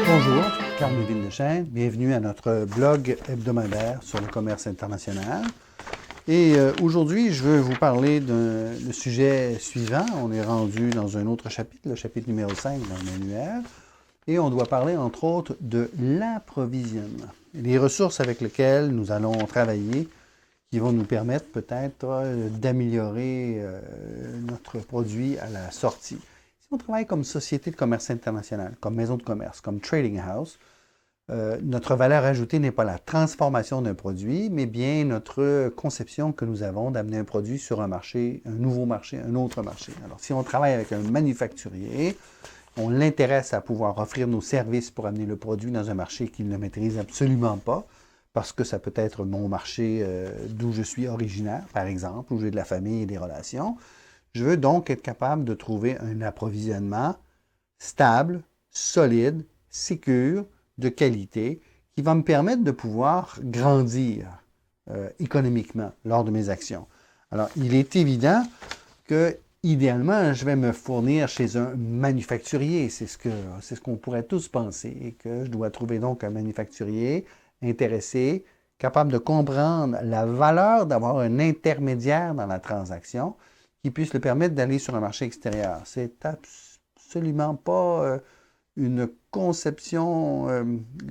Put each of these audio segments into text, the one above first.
Bonjour, Carl Méville-Deschênes. Bienvenue à notre blog hebdomadaire sur le commerce international. Et aujourd'hui, je veux vous parler le sujet suivant. On est rendu dans un autre chapitre, le chapitre numéro 5 dans le manuel. Et on doit parler, entre autres, de l'approvisionnement. Les ressources avec lesquelles nous allons travailler qui vont nous permettre peut-être d'améliorer notre produit à la sortie. Si on travaille comme société de commerce international, comme maison de commerce, comme trading house, notre valeur ajoutée n'est pas la transformation d'un produit, mais bien notre conception que nous avons d'amener un produit sur un marché, un nouveau marché, un autre marché. Alors, si on travaille avec un manufacturier, on l'intéresse à pouvoir offrir nos services pour amener le produit dans un marché qu'il ne maîtrise absolument pas, parce que ça peut être mon marché d'où je suis originaire, par exemple, où j'ai de la famille et des relations. Je veux donc être capable de trouver un approvisionnement stable, solide, sécure, de qualité, qui va me permettre de pouvoir grandir économiquement lors de mes actions. Alors, il est évident que, idéalement, je vais me fournir chez un manufacturier. C'est ce qu'on pourrait tous penser, et que je dois trouver donc un manufacturier intéressé, capable de comprendre la valeur d'avoir un intermédiaire dans la transaction qui puisse le permettre d'aller sur un marché extérieur. C'est absolument pas une conception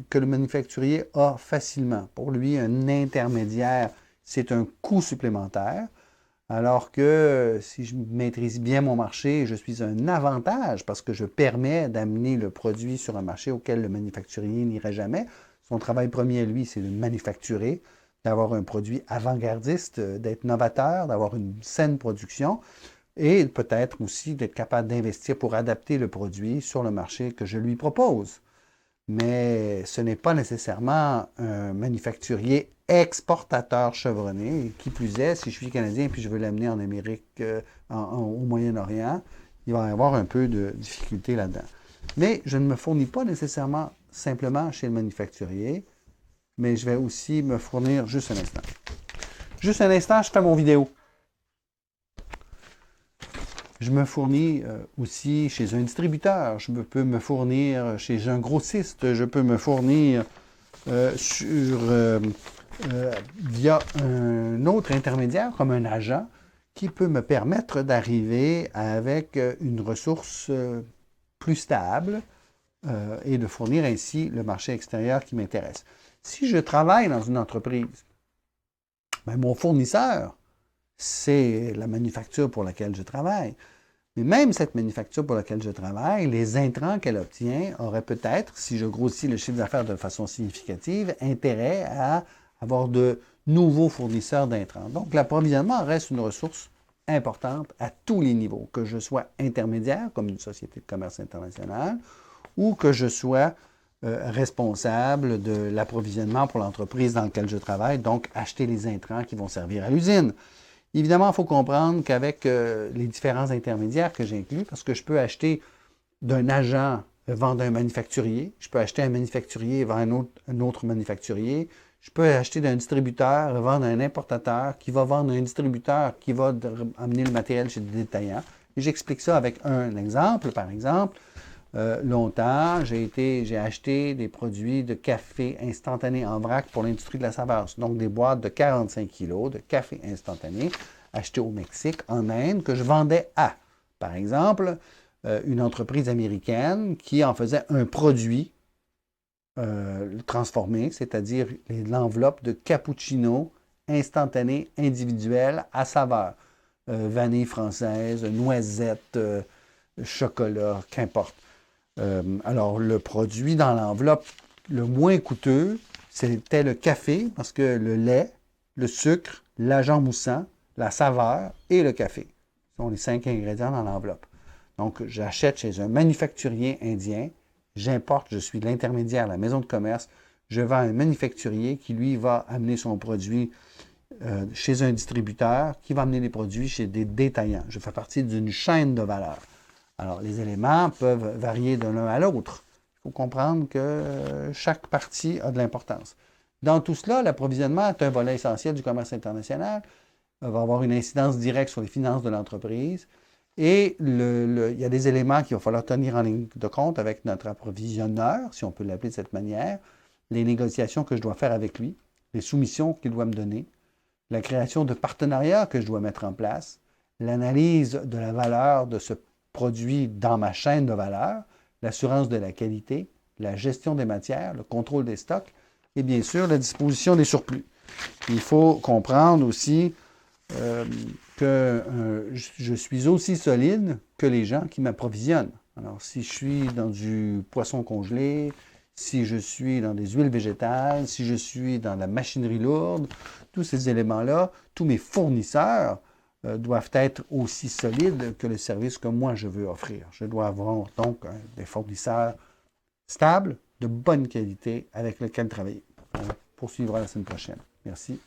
que le manufacturier a facilement. Pour lui, un intermédiaire, c'est un coût supplémentaire, alors que si je maîtrise bien mon marché, je suis un avantage parce que je permets d'amener le produit sur un marché auquel le manufacturier n'irait jamais. Son travail premier, lui, c'est de manufacturer, d'avoir un produit avant-gardiste, d'être novateur, d'avoir une saine production et peut-être aussi d'être capable d'investir pour adapter le produit sur le marché que je lui propose. Mais ce n'est pas nécessairement un manufacturier exportateur chevronné. Qui plus est, si je suis Canadien et puis je veux l'amener en Amérique, au Moyen-Orient, il va y avoir un peu de difficulté là-dedans. Mais je ne me fournis pas nécessairement simplement chez le manufacturier, mais je vais aussi me fournir juste un instant. Juste un instant, je fais mon vidéo. Je me fournis aussi chez un distributeur. Je peux me fournir chez un grossiste. Je peux me fournir via un autre intermédiaire, comme un agent, qui peut me permettre d'arriver avec une ressource plus stable et de fournir ainsi le marché extérieur qui m'intéresse. Si je travaille dans une entreprise, bien, mon fournisseur, c'est la manufacture pour laquelle je travaille. Mais même cette manufacture pour laquelle je travaille, les intrants qu'elle obtient auraient peut-être, si je grossis le chiffre d'affaires de façon significative, intérêt à avoir de nouveaux fournisseurs d'intrants. Donc, l'approvisionnement reste une ressource importante à tous les niveaux, que je sois intermédiaire, comme une société de commerce international, ou que je sois responsable de l'approvisionnement pour l'entreprise dans laquelle je travaille, donc acheter les intrants qui vont servir à l'usine. Évidemment, il faut comprendre qu'avec les différents intermédiaires que j'inclus, parce que je peux acheter d'un agent vendre un manufacturier, je peux acheter un manufacturier et vendre un autre manufacturier, je peux acheter d'un distributeur, vendre un importateur qui va vendre un distributeur qui va amener le matériel chez des détaillants. Et j'explique ça avec un exemple. Par exemple, longtemps, j'ai acheté des produits de café instantané en vrac pour l'industrie de la saveur. Donc, des boîtes de 45 kg de café instantané acheté au Mexique, en Inde, que je vendais à, par exemple, une entreprise américaine qui en faisait un produit transformé, c'est-à-dire l'enveloppe de cappuccino instantané individuel à saveur. Vanille française, noisette, chocolat, qu'importe. Alors, le produit dans l'enveloppe le moins coûteux, c'était le café, parce que le lait, le sucre, l'agent moussant, la saveur et le café sont les 5 ingrédients dans l'enveloppe. Donc, j'achète chez un manufacturier indien, j'importe, je suis l'intermédiaire, la maison de commerce, je vends à un manufacturier qui, lui, va amener son produit chez un distributeur, qui va amener les produits chez des détaillants. Je fais partie d'une chaîne de valeur. Alors, les éléments peuvent varier de l'un à l'autre. Il faut comprendre que chaque partie a de l'importance. Dans tout cela, l'approvisionnement est un volet essentiel du commerce international, va avoir une incidence directe sur les finances de l'entreprise Et il y a des éléments qu'il va falloir tenir en ligne de compte avec notre approvisionneur, si on peut l'appeler de cette manière, les négociations que je dois faire avec lui, les soumissions qu'il doit me donner, la création de partenariats que je dois mettre en place, l'analyse de la valeur de ce produit dans ma chaîne de valeur, l'assurance de la qualité, la gestion des matières, le contrôle des stocks et bien sûr la disposition des surplus. Il faut comprendre aussi que je suis aussi solide que les gens qui m'approvisionnent. Alors, si je suis dans du poisson congelé, si je suis dans des huiles végétales, si je suis dans la machinerie lourde, tous ces éléments-là, tous mes fournisseurs doivent être aussi solides que le service que moi je veux offrir. Je dois avoir donc des fournisseurs stables, de bonne qualité, avec lesquels travailler. On poursuivra la semaine prochaine. Merci.